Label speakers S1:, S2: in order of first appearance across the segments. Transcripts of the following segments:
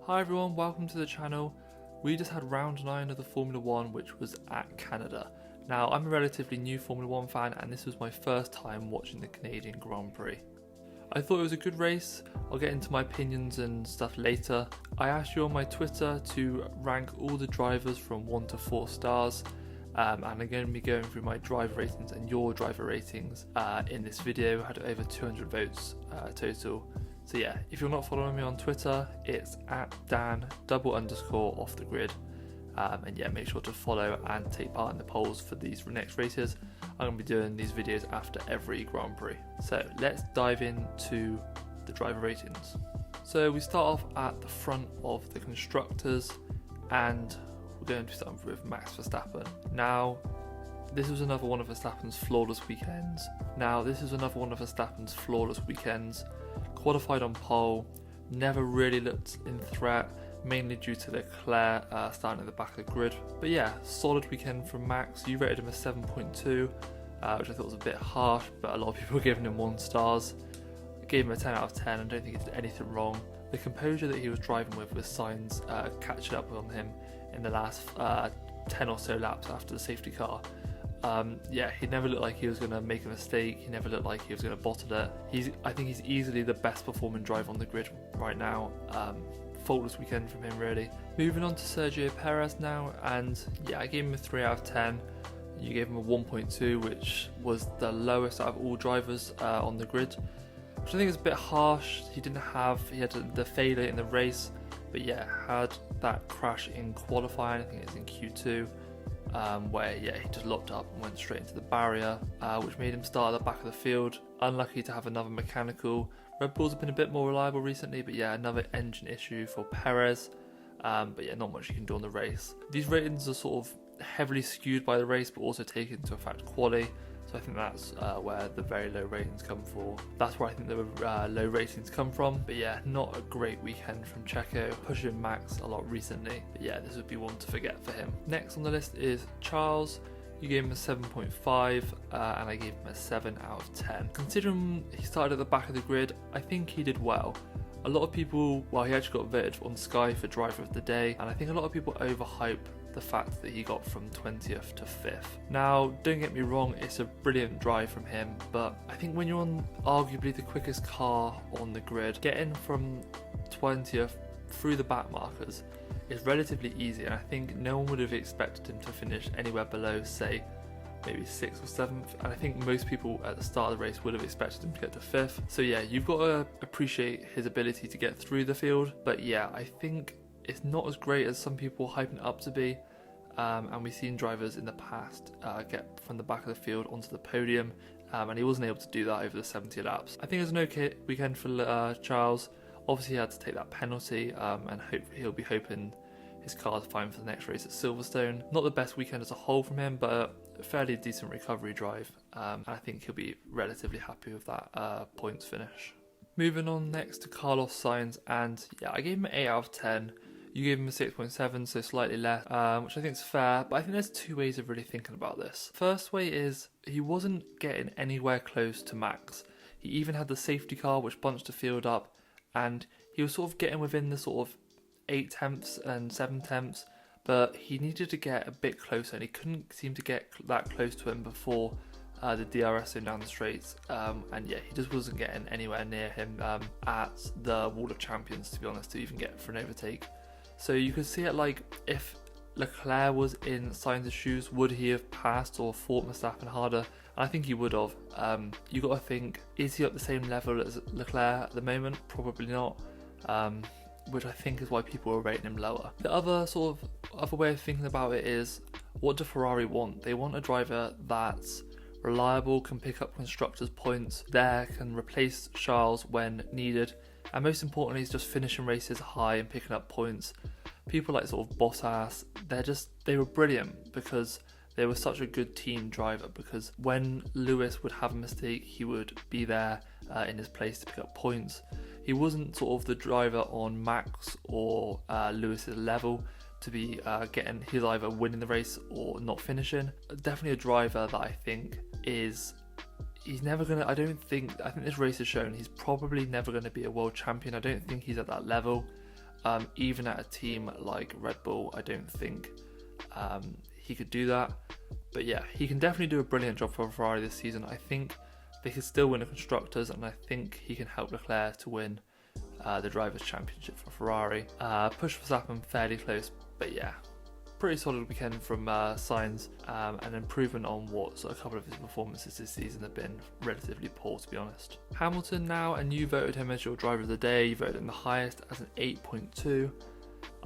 S1: Hi everyone, welcome to the channel. We just had round 9 of the Formula 1, which was at Canada. Now, I'm a relatively new Formula 1 fan and this was my first time watching the Canadian Grand Prix. I thought it was a good race. I'll get into my opinions and stuff later. I asked you on my Twitter to rank all the drivers from 1 to 4 stars. And I'm going to be going through my driver ratings and your driver ratings in this video. I had over 200 votes total. So yeah, if you're not following me on Twitter, it's at Dan_off-the-grid. And yeah, make sure to follow and take part in the polls for these next races. I'm going to be doing these videos after every Grand Prix. So let's dive into the driver ratings. So we start off at the front of the constructors and we're going to be starting with Max Verstappen. Now, this was another one of Verstappen's flawless weekends. Qualified on pole, never really looked in threat, mainly due to Leclerc starting at the back of the grid. But yeah, solid weekend from Max. You rated him a 7.2, which I thought was a bit harsh, but a lot of people were giving him 1 stars. I gave him a 10 out of 10. I don't think he did anything wrong. The composure that he was driving with Sainz catching up on him in the last 10 or so laps after the safety car. Yeah, he never looked like he was going to make a mistake. He never looked like he was going to bottle it. I think he's easily the best performing driver on the grid right now. Faultless weekend from him, really. Moving on to Sergio Perez now, and yeah, I gave him a 3 out of 10. You gave him a 1.2, which was the lowest out of all drivers on the grid, which I think is a bit harsh. He had the failure in the race, but yeah, had that crash in qualifying. I think it's in Q2. Where yeah, he just locked up and went straight into the barrier, which made him start at the back of the field. Unlucky to have another mechanical. Red Bulls have been a bit more reliable recently, but yeah, another engine issue for Perez. But yeah, not much you can do on the race. These ratings are sort of heavily skewed by the race, but also take into effect quali. So I think that's where the very low ratings come from. That's where I think the low ratings come from. But yeah, not a great weekend from Checo, pushing Max a lot recently. But yeah, this would be one to forget for him. Next on the list is Charles. You gave him a 7.5 and I gave him a 7 out of 10. Considering he started at the back of the grid, I think he did well. A lot of people, well, he actually got voted on Sky for driver of the day, and I think a lot of people overhype the fact that he got from 20th to 5th. Now, don't get me wrong, it's a brilliant drive from him, but I think when you're on arguably the quickest car on the grid, getting from 20th through the back markers is relatively easy, and I think no one would have expected him to finish anywhere below, say, maybe 6th or 7th, and I think most people at the start of the race would have expected him to get to 5th. So yeah, you've got to appreciate his ability to get through the field, but yeah, I think it's not as great as some people hyping it up to be, and we've seen drivers in the past get from the back of the field onto the podium, and he wasn't able to do that over the 70 laps. I think it was an okay weekend for Charles. Obviously he had to take that penalty, and he'll be hoping his car's fine for the next race at Silverstone. Not the best weekend as a whole from him, but a fairly decent recovery drive, and I think he'll be relatively happy with that points finish. Moving on next to Carlos Sainz, and yeah, I gave him an 8 out of 10. You gave him a 6.7, so slightly less, which I think is fair, but I think there's 2 ways of really thinking about this. First way is he wasn't getting anywhere close to Max. He even had the safety car which bunched the field up, and he was sort of getting within the sort of 8 tenths and 7 tenths, but he needed to get a bit closer and he couldn't seem to get that close to him before the DRS zone down the straights, and yeah, he just wasn't getting anywhere near him at the Wall of Champions, to be honest, to even get for an overtake. So you could see it like, if Leclerc was in Sainz's shoes, would he have passed or fought Verstappen harder? And I think he would have. You got to think, is he at the same level as Leclerc at the moment? Probably not. Which I think is why people are rating him lower. The other way of thinking about it is, what do Ferrari want? They want a driver that's reliable, can pick up constructors' points, can replace Charles when needed, and most importantly is just finishing races high and picking up points. People like sort of Bottas, they were brilliant because they were such a good team driver, because when Lewis would have a mistake, he would be there in his place to pick up points. He wasn't sort of the driver on Max or Lewis's level to be he's either winning the race or not finishing. Definitely a driver that I think he's never gonna, I think this race has shown he's probably never gonna be a world champion. I don't think he's at that level. Even at a team like Red Bull, I don't think he could do that. But yeah, he can definitely do a brilliant job for Ferrari this season. I think they could still win the Constructors, and I think he can help Leclerc to win the Drivers' Championship for Ferrari. Push Verstappen fairly close, but yeah, pretty solid weekend from Sainz, an improvement on what a couple of his performances this season have been relatively poor, to be honest. Hamilton now, and you voted him as your driver of the day. You voted him the highest as an 8.2.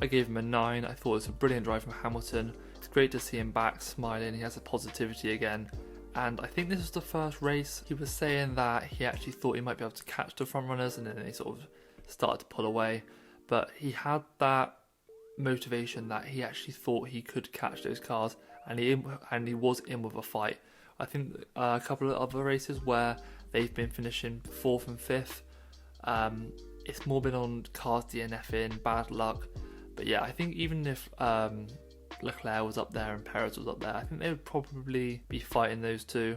S1: I gave him a 9. I thought it was a brilliant drive from Hamilton. It's great to see him back smiling. He has a positivity again. And I think this was the first race. He was saying that he actually thought he might be able to catch the front runners, and then they sort of started to pull away. But he had that motivation that he actually thought he could catch those cars, and he was in with a fight. I think a couple of other races where they've been finishing 4th and 5th, it's more been on cars DNFing, bad luck. But yeah, I think even if Leclerc was up there and Perez was up there, I think they would probably be fighting those two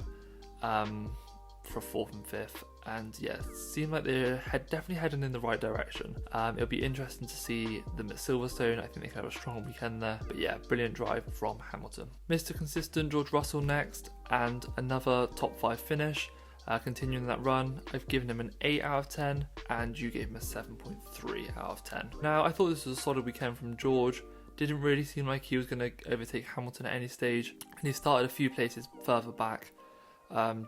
S1: for 4th and 5th. And yeah, it seemed like they're definitely heading in the right direction. It'll be interesting to see them at Silverstone. I think they can have a strong weekend there. But yeah, brilliant drive from Hamilton. Mr. Consistent, George Russell next, and another top 5 finish. Continuing that run, I've given him an 8 out of 10, and you gave him a 7.3 out of 10. Now, I thought this was a solid weekend from George. Didn't really seem like he was going to overtake Hamilton at any stage, and he started a few places further back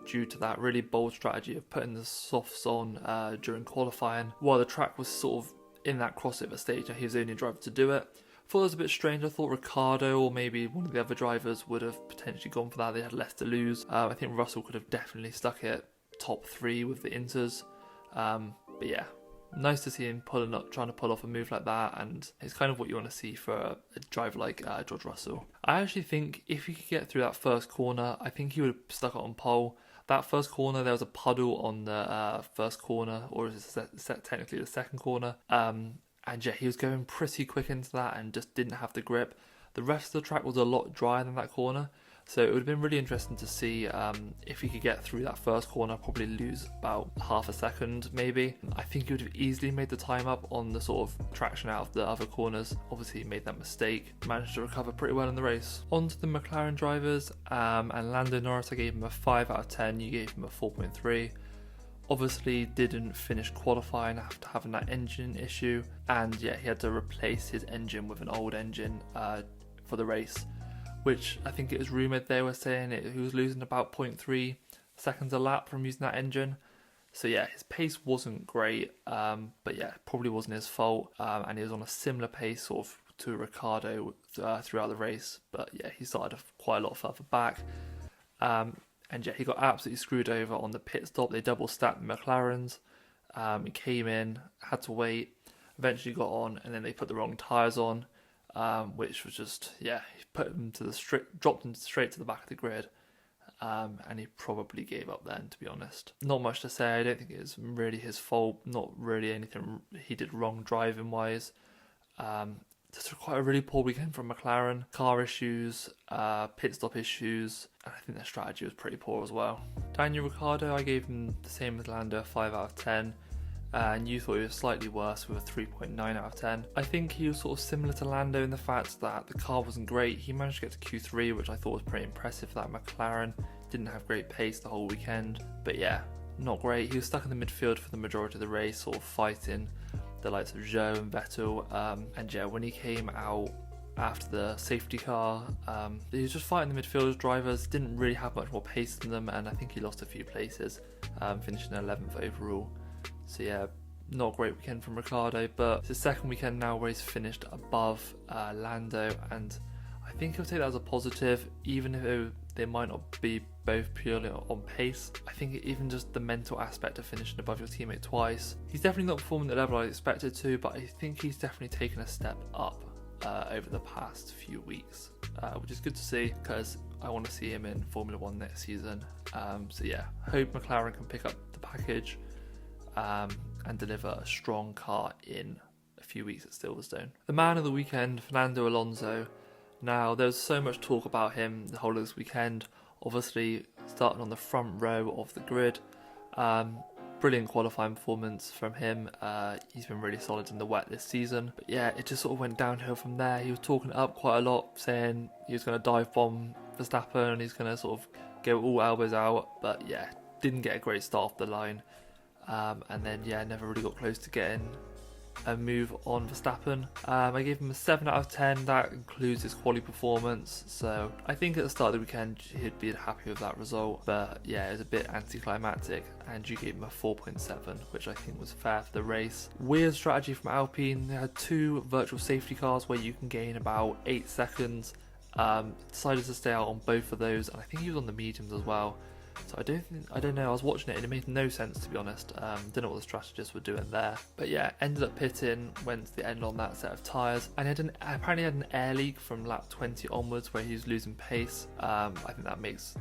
S1: due to that really bold strategy of putting the softs on during qualifying, while the track was sort of in that crossover stage and he was the only driver to do it. I thought it was a bit strange. I thought Ricardo or maybe one of the other drivers would have potentially gone for that. They had less to lose. I think Russell could have definitely stuck it top 3 with the Inters. But yeah, nice to see him trying to pull off a move like that, and it's kind of what you want to see for a driver like George Russell. I actually think if he could get through that first corner, I think he would have stuck it on pole. That first corner, there was a puddle on the first corner, or is it technically the second corner? And yeah, he was going pretty quick into that and just didn't have the grip. The rest of the track was a lot drier than that corner, so it would have been really interesting to see if he could get through that first corner, probably lose about half a second maybe. I think he would have easily made the time up on the sort of traction out of the other corners. Obviously he made that mistake, managed to recover pretty well in the race. On to the McLaren drivers, and Lando Norris, I gave him a 5 out of 10, you gave him a 4.3. Obviously didn't finish qualifying after having that engine issue, and yeah, he had to replace his engine with an old engine for the race, which I think it was rumoured they were saying he was losing about 0.3 seconds a lap from using that engine. So yeah, his pace wasn't great, but yeah, probably wasn't his fault, and he was on a similar pace sort of to Ricardo throughout the race, but yeah, he started quite a lot further back. And yeah, he got absolutely screwed over on the pit stop. They double stacked the McLarens. He came in, had to wait, eventually got on, and then they put the wrong tyres on, which was just, yeah, he put him dropped him straight to the back of the grid, and he probably gave up then, to be honest. Not much to say. I don't think it was really his fault. Not really anything he did wrong driving wise. Just quite a really poor weekend from McLaren. Car issues, pit stop issues, and I think their strategy was pretty poor as well. Daniel Ricciardo, I gave him the same as Lando, a 5 out of 10. And you thought he was slightly worse with a 3.9 out of 10. I think he was sort of similar to Lando in the fact that the car wasn't great. He managed to get to Q3, which I thought was pretty impressive for that McLaren. Didn't have great pace the whole weekend. But yeah, not great. He was stuck in the midfield for the majority of the race, sort of fighting the likes of Zhou and Vettel, and yeah, when he came out after the safety car, he was just fighting the midfield drivers, didn't really have much more pace than them, and I think he lost a few places, finishing 11th overall. So yeah, not a great weekend from Ricardo, but it's the second weekend now where he's finished above Lando, and I think he'll take that as a positive, even if they might not be both purely on pace. I think even just the mental aspect of finishing above your teammate twice. He's definitely not performing at the level I expected to, but I think he's definitely taken a step up over the past few weeks, which is good to see because I want to see him in Formula 1 next season. So yeah, hope McLaren can pick up the package and deliver a strong car in a few weeks at Silverstone. The man of the weekend, Fernando Alonso. Now, there's so much talk about him the whole of this weekend, obviously starting on the front row of the grid. brilliant qualifying performance from him. He's been really solid in the wet this season. But yeah, it just sort of went downhill from there. He was talking it up quite a lot, saying he was going to dive bomb Verstappen and he's going to sort of go all elbows out. But yeah, didn't get a great start off the line. And then yeah, never really got close to getting a move on Verstappen. I gave him a 7 out of 10. That includes his quali performance, so I think at the start of the weekend he'd be happy with that result, but yeah, it was a bit anticlimactic, and you gave him a 4.7, which I think was fair for the race. Weird strategy from Alpine. They had 2 virtual safety cars where you can gain about 8 seconds. Decided to stay out on both of those, and I think he was on the mediums as well. So I don't know, I was watching it and it made no sense, to be honest. Don't know what the strategists were doing there. But yeah, ended up pitting, went to the end on that set of tyres, and apparently had an air leak from lap 20 onwards where he was losing pace. I think that makes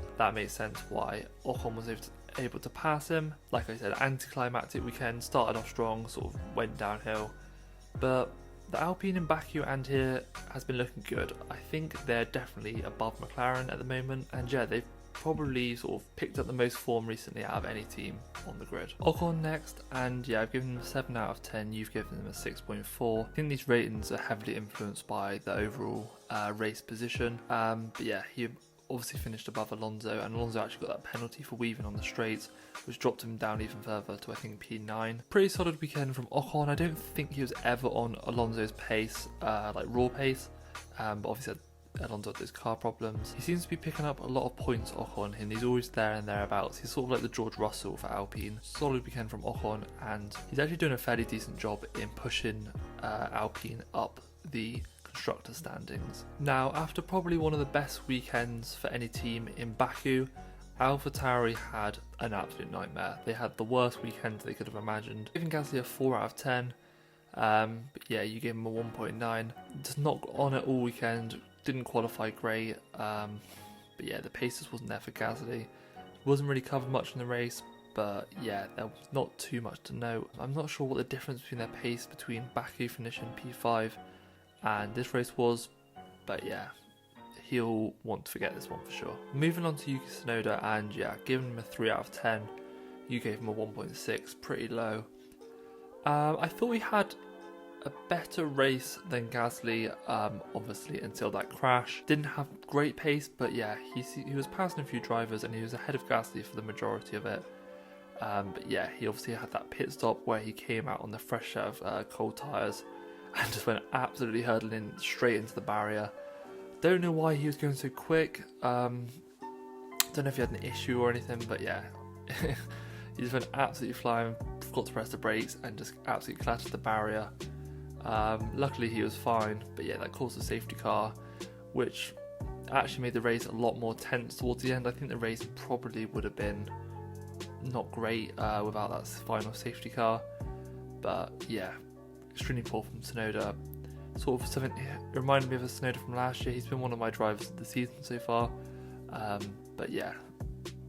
S1: sense why Ocon was able to pass him. Like I said, anticlimactic weekend, started off strong, sort of went downhill. But the Alpine in Baku and here has been looking good. I think they're definitely above McLaren at the moment, and yeah, they've probably sort of picked up the most form recently out of any team on the grid. Ocon next, and yeah, I've given him a 7 out of 10, you've given him a 6.4. I think these ratings are heavily influenced by the overall race position, but yeah, he obviously finished above Alonso, and Alonso actually got that penalty for weaving on the straights, which dropped him down even further to I think P9. Pretty solid weekend from Ocon. I don't think he was ever on Alonso's pace, like raw pace, but obviously Alonso had those car problems. He seems to be picking up a lot of points, Ocon, and he's always there and thereabouts. He's sort of like the George Russell for Alpine. Solid weekend from Ocon, and he's actually doing a fairly decent job in pushing Alpine up the constructor standings. Now, after probably one of the best weekends for any team in Baku, AlphaTauri had an absolute nightmare. They had the worst weekend they could have imagined. Giving Gasly a 4 out of 10. But yeah, you gave him a 1.9. Just not on it all weekend. Didn't qualify great, but yeah, the paces wasn't there for Gasly. Wasn't really covered much in the race, but yeah, there was not too much to note. I'm not sure what the difference between their pace between Baku finishing P5 and this race was, but yeah, he'll want to forget this one for sure. Moving on to Yuki Snowden, and yeah, giving him a 3 out of 10. You gave him a 1.6, pretty low. I thought he had a better race than Gasly, obviously, until that crash. Didn't have great pace, but yeah, he was passing a few drivers and he was ahead of Gasly for the majority of it. But yeah, he obviously had that pit stop where he came out on the fresh set of cold tyres and just went absolutely hurtling straight into the barrier. Don't know why he was going so quick. Don't know if he had an issue or anything, but yeah, he just went absolutely flying, forgot to press the brakes and just absolutely clattered the barrier. Luckily he was fine, but yeah, that caused a safety car, which actually made the race a lot more tense towards the end. I think the race probably would have been not great without that final safety car, but yeah, extremely poor from Tsunoda. Sort of something, it reminded me of a Tsunoda from last year. He's been one of my drivers of the season so far, but yeah,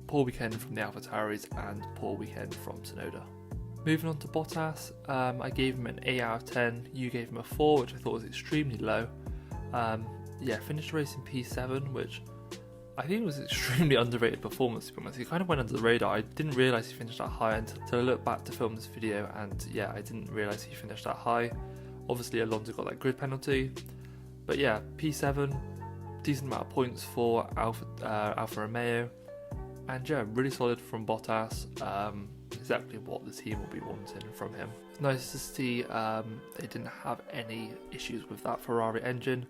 S1: poor weekend from the AlphaTauris and poor weekend from Tsunoda. Moving on to Bottas, I gave him an 8 out of 10, you gave him a 4, which I thought was extremely low. Yeah, finished the race in P7, which I think was extremely underrated performance, to be honest. He kind of went under the radar. I didn't realise he finished that high until I looked back to film this video, and yeah, I didn't realise he finished that high. Obviously Alonso got that grid penalty, but yeah, P7, decent amount of points for Alfa Romeo, and yeah, really solid from Bottas. Exactly what the team will be wanting from him. It's nice to see they didn't have any issues with that Ferrari engine,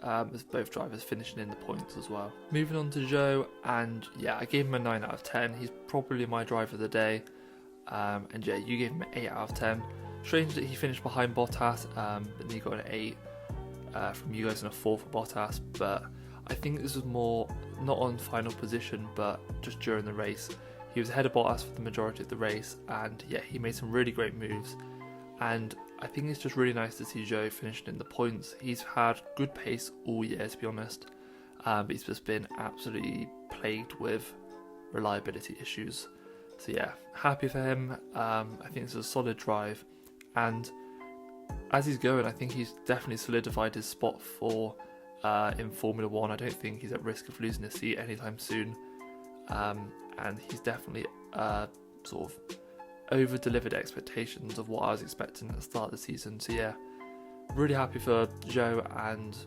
S1: as both drivers finishing in the points as well. Moving on to Zhou, and yeah, I gave him a 9 out of 10. He's probably my driver of the day, and yeah, you gave him an 8 out of 10. Strange that he finished behind Bottas, but then he got an 8 from you guys and a 4 for Bottas, but I think this was more not on final position, but just during the race. He was ahead of Bottas for the majority of the race, and yeah, he made some really great moves, and I think it's just really nice to see Zhou finishing in the points. He's had good pace all year, to be honest, but he's just been absolutely plagued with reliability issues. So yeah, happy for him. I think it's a solid drive, and as he's going, I think he's definitely solidified his spot for in Formula 1. I don't think he's at risk of losing his seat anytime soon. And he's definitely sort of over-delivered expectations of what I was expecting at the start of the season. So yeah, really happy for Joe and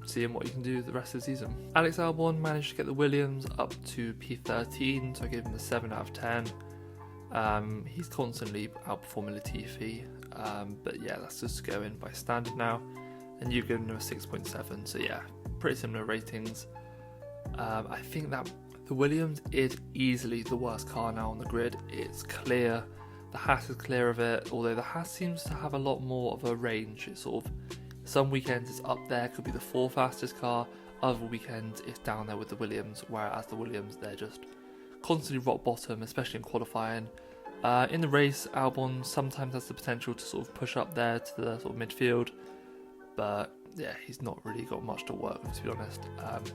S1: seeing what he can do the rest of the season. Alex Albon managed to get the Williams up to P13, so I gave him a 7 out of 10. He's constantly outperforming Latifi, but yeah, that's just going by standard now. And you've given him a 6.7, so yeah, pretty similar ratings. I think that the Williams is easily the worst car now on the grid. It's clear. The Haas is clear of it, although the Haas seems to have a lot more of a range. It's sort of, some weekends it's up there, could be the 4th fastest car. Other weekends it's down there with the Williams, whereas the Williams, they're just constantly rock bottom, especially in qualifying. In the race, Albon sometimes has the potential to sort of push up there to the sort of midfield, but yeah, he's not really got much to work with, to be honest.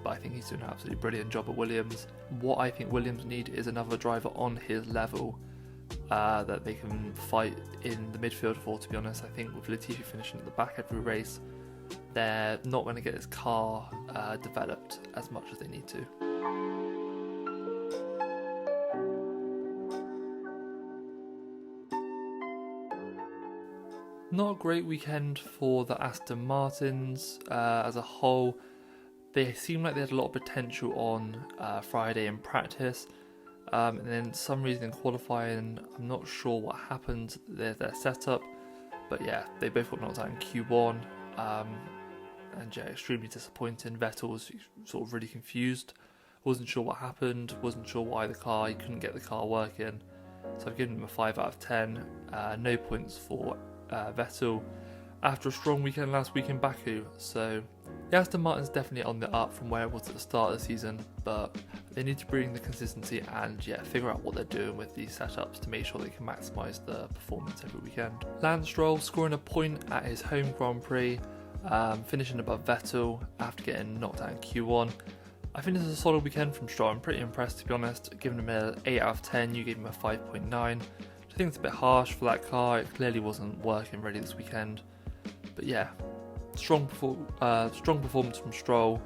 S1: But I think he's doing an absolutely brilliant job at Williams. What I think Williams need is another driver on his level that they can fight in the midfield for, to be honest. I think with Latifi finishing at the back every race, they're not going to get this car developed as much as they need to. Not a great weekend for the Aston Martins as a whole. They seemed like they had a lot of potential on Friday in practice, and then some reason in qualifying, I'm not sure what happened to their setup, but yeah, they both got knocked out in Q1, and yeah, extremely disappointing. Vettel was sort of really confused, wasn't sure what happened, wasn't sure why he couldn't get the car working, so I've given him a 5 out of 10, no points for Vettel after a strong weekend last week in Baku. So the Aston Martin's definitely on the up from where it was at the start of the season, but they need to bring the consistency and yeah, figure out what they're doing with these setups to make sure they can maximise the performance every weekend. Lando Stroll scoring a point at his home Grand Prix, finishing above Vettel after getting knocked out in Q1. I think this is a solid weekend from Stroll. I'm pretty impressed, to be honest. Giving him an 8 out of 10, you gave him a 5.9. I think it's a bit harsh for that car. It clearly wasn't working ready this weekend, but yeah, strong performance from Stroll,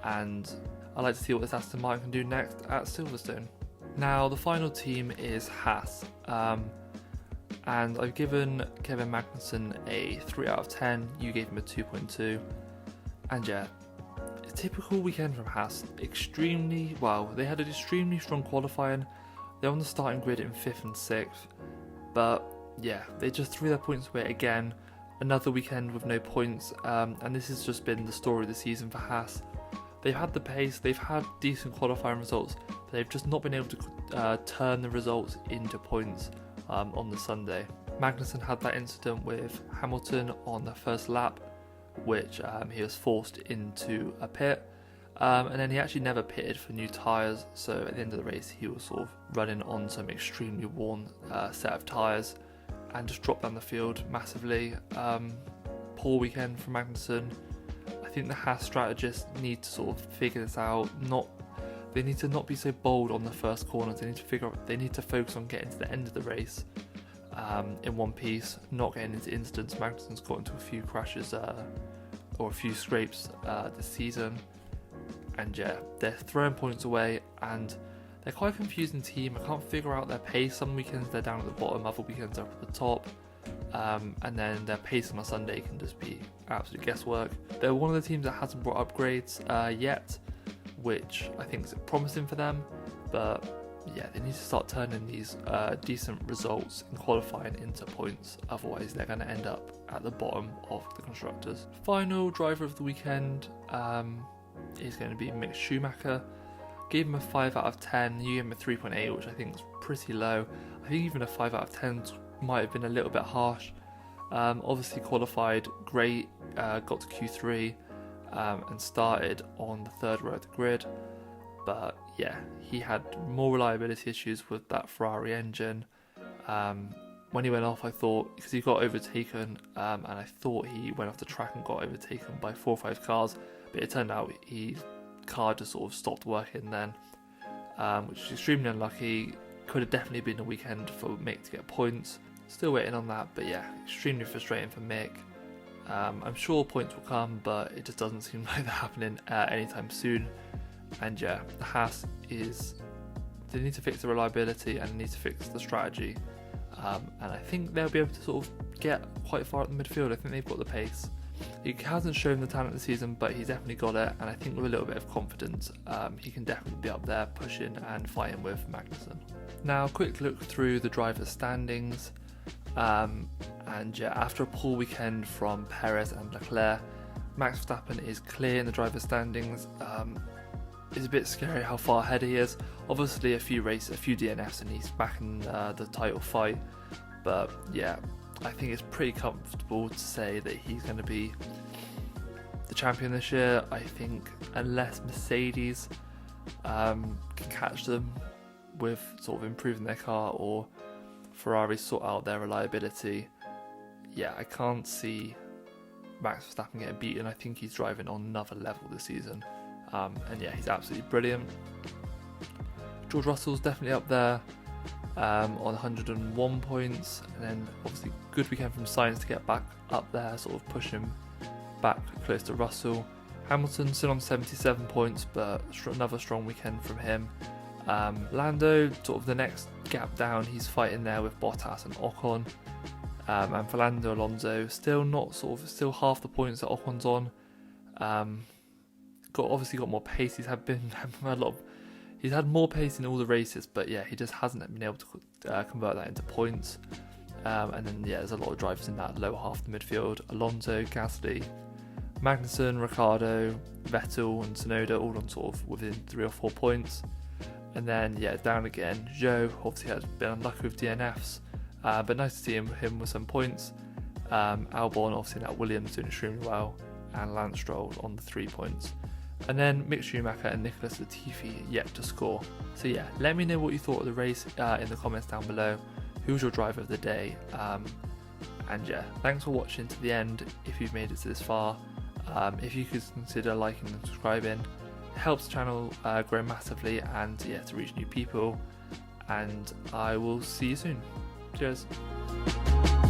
S1: and I'd like to see what this Aston Martin can do next at Silverstone. Now the final team is Haas, and I've given Kevin Magnussen a 3 out of 10. You gave him a 2.2, and yeah, a typical weekend from Haas. They had an extremely strong qualifying. They're on the starting grid in 5th and 6th, but yeah, they just threw their points away again. Another weekend with no points, and this has just been the story of the season for Haas. They've had the pace, they've had decent qualifying results, but they've just not been able to turn the results into points on the Sunday. Magnussen had that incident with Hamilton on the first lap, which he was forced into a pit. And then he actually never pitted for new tyres, so at the end of the race he was sort of running on some extremely worn set of tyres and just dropped down the field massively. Poor weekend for Magnussen. I think the Haas strategists need to sort of figure this out. They need to not be so bold on the first corners. They need to focus on getting to the end of the race in one piece, not getting into incidents. Magnussen's got into a few crashes or a few scrapes this season. And yeah, they're throwing points away, and they're quite a confusing team. I can't figure out their pace. Some weekends they're down at the bottom, other weekends they're up at the top. And then their pace on a Sunday can just be absolute guesswork. They're one of the teams that hasn't brought upgrades yet, which I think is promising for them. But yeah, they need to start turning these decent results in qualifying into points. Otherwise, they're going to end up at the bottom of the constructors. Final driver of the weekend is going to be Mick Schumacher. Gave him a 5 out of 10. You gave him a 3.8, which I think is pretty low. I think even a 5 out of 10 might have been a little bit harsh. Obviously qualified great, got to Q3 and started on the third row of the grid. But yeah, he had more reliability issues with that Ferrari engine. When he went off, I thought, because he got overtaken, and I thought he went off the track and got overtaken by 4 or 5 cars, but it turned out his car just sort of stopped working then, which is extremely unlucky. Could have definitely been a weekend for Mick to get points. Still waiting on that, but yeah, extremely frustrating for Mick. I'm sure points will come, but it just doesn't seem like they're happening anytime soon. And yeah, the Haas they need to fix the reliability and need to fix the strategy. and I think they'll be able to sort of get quite far at the midfield. I think they've got the pace. He hasn't shown the talent this season, but he's definitely got it, and I think with a little bit of confidence, he can definitely be up there pushing and fighting with Magnussen. Now, quick look through the drivers' standings, and yeah, after a poor weekend from Perez and Leclerc, Max Verstappen is clear in the drivers' standings. It's a bit scary how far ahead he is. Obviously, a few DNFs, and he's back in the title fight, but yeah, I think it's pretty comfortable to say that he's going to be the champion this year. I think unless Mercedes can catch them with sort of improving their car, or Ferrari sort out their reliability, yeah, I can't see Max Verstappen getting beaten. I think he's driving on another level this season, and yeah, he's absolutely brilliant. George Russell's definitely up there, on 101 points, and then obviously good weekend from Sainz to get back up there, sort of push him back close to Russell. Hamilton still on 77 points, but another strong weekend from him. Lando, sort of the next gap down, he's fighting there with Bottas and Ocon, and Fernando Alonso still half the points that Ocon's on. Obviously got more pace. He's had more pace in all the races, but yeah, he just hasn't been able to convert that into points. And then yeah, there's a lot of drivers in that lower half of the midfield: Alonso, Gasly, Magnussen, Ricardo, Vettel, and Tsunoda, all on sort of within 3 or 4 points. And then yeah, down again, Zhou obviously has been unlucky with DNFs, but nice to see him with some points. Albon, obviously that Williams doing extremely well, and Lance Stroll on the 3 points. And then Mick Schumacher and Nicholas Latifi yet to score. So yeah, let me know what you thought of the race in the comments down below. Who's your driver of the day? And yeah, thanks for watching to the end if you've made it to this far. If you could consider liking and subscribing, it helps the channel grow massively, and yeah, to reach new people. And I will see you soon. Cheers.